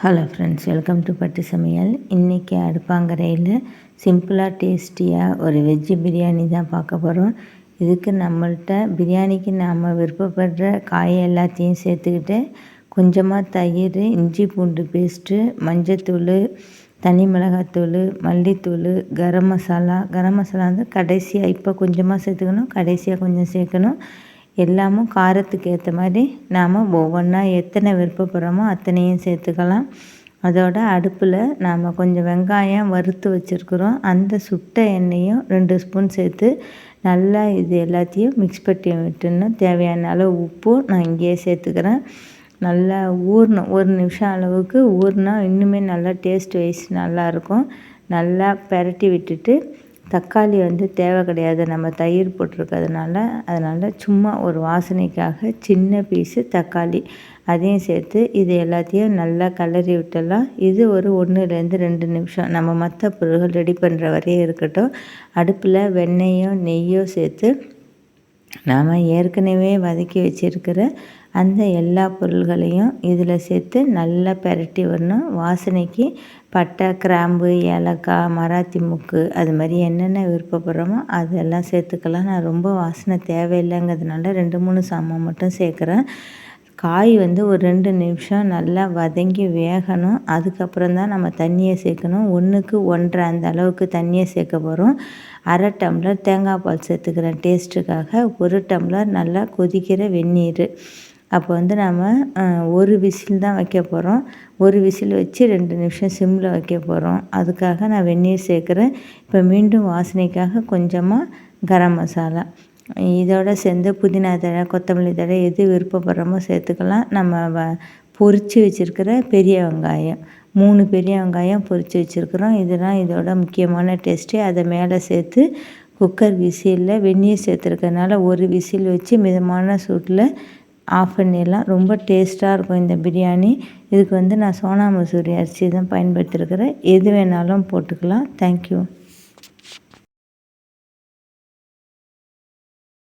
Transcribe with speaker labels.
Speaker 1: Hello friends, welcome to பட்டு சமையல். இன்றைக்கி அடுப்பாங்கரையில் சிம்பிளாக டேஸ்டியாக ஒரு வெஜ்ஜு பிரியாணி தான் பார்க்க போகிறோம். இதுக்கு நம்மள்கிட்ட பிரியாணிக்கு நாம் விருப்பப்படுற காய் எல்லாத்தையும் சேர்த்துக்கிட்டு கொஞ்சமாக தயிர், இஞ்சி பூண்டு பேஸ்ட்டு, மஞ்சத்தூள், தனி மிளகாத்தூள், மல்லித்தூள், கரம் மசாலா வந்து கடைசியாக இப்போ கொஞ்சமாக சேர்த்துக்கணும், கடைசியாக கொஞ்சம் சேர்க்கணும். எல்லாமும் காரத்துக்கு ஏற்ற மாதிரி நாம் ஒவ்வொன்றா எத்தனை விருப்பப்படுறோமோ அத்தனையும் சேர்த்துக்கலாம். அதோட அடுப்பில் நாம் கொஞ்சம் வெங்காயம் வறுத்து வச்சுருக்குறோம். அந்த சுட்ட எண்ணெயும் 2 ஸ்பூன் சேர்த்து நல்லா இது எல்லாத்தையும் மிக்ஸ் பண்ணி விட்டுணும். தேவையான அளவு உப்பும் நான் இங்கேயே சேர்த்துக்கிறேன். நல்லா ஊறணும், 1 நிமிஷம் அளவுக்கு ஊறினா இன்னுமே நல்லா டேஸ்ட் வைஸ் நல்லாயிருக்கும். நல்லா பெரட்டி விட்டுட்டு தக்காளி தேவை கிடையாது, நம்ம தயிர் போட்டிருக்கிறதுனால. அதனால் சும்மா ஒரு வாசனைக்காக சின்ன பீஸு தக்காளி அதையும் சேர்த்து இது எல்லாத்தையும் நல்லா கிளறி விட்டுடலாம். இது ஒரு 1லேருந்து 2 நிமிஷம் நம்ம மற்ற பொருள்கள் ரெடி பண்ணுற வரையும் இருக்கட்டும். அடுப்பில் வெண்ணெயோ நெய்யோ சேர்த்து நாம் ஏற்கனவே வதக்கி வச்சுருக்கிற அந்த எல்லா பொருள்களையும் இதில் சேர்த்து நல்லா பெரட்டி வரணும். வாசனைக்கு பட்டை, கிராம்பு, ஏலக்காய், மராத்தி முக்கு அது மாதிரி என்னென்ன விருப்பப்படுறோமோ அதெல்லாம் சேர்த்துக்கலாம். நான் ரொம்ப வாசனை தேவையில்லைங்கிறதுனால 2-3 சாமான் மட்டும் சேர்க்குறேன். காய் ஒரு 2 நிமிஷம் நல்லா வதங்கி வேகணும். அதுக்கப்புறம் தான் நம்ம தண்ணியை சேர்க்கணும். 1க்கு 1.5 அந்த அளவுக்கு தண்ணியை சேர்க்க போகிறோம். 1/2 டம்ளர் தேங்காய் பால் சேர்த்துக்கிறேன் டேஸ்ட்டுக்காக. 1 டம்ளர் நல்லா கொதிக்கிற வெந்நீர். அப்போ நாம் 1 விசில் தான் வைக்க போகிறோம். 1 விசில் வச்சு 2 நிமிஷம் சிம்மில் வைக்க போகிறோம். அதுக்காக நான் வெந்நீர் சேர்க்குறேன். இப்போ மீண்டும் வாசனைக்காக கொஞ்சமாக கரம் மசாலா, இதோட சேர்ந்து புதினா தழை, கொத்தமல்லி தழை எது விருப்பப்படுறோமோ சேர்த்துக்கலாம். நம்ம பொரித்து வச்சுருக்கிற பெரிய வெங்காயம் 3 பெரிய வெங்காயம் பொரித்து வச்சுருக்குறோம். இதெல்லாம் இதோட முக்கியமான டேஸ்ட்டு. அதை மேலே சேர்த்து குக்கர் விசிலில் வெந்நீர் சேர்த்துருக்கறனால 1 விசில் வச்சு மிதமான சூட்டில் ஆஃப் பண்ணிடலாம். ரொம்ப டேஸ்ட்டாக இருக்கும் இந்த பிரியாணி. இதுக்கு நான் சோனா மசூரி அரிசி தான் பயன்படுத்தியிருக்கிறேன். எது வேணாலும் போட்டுக்கலாம். தேங்க்யூ.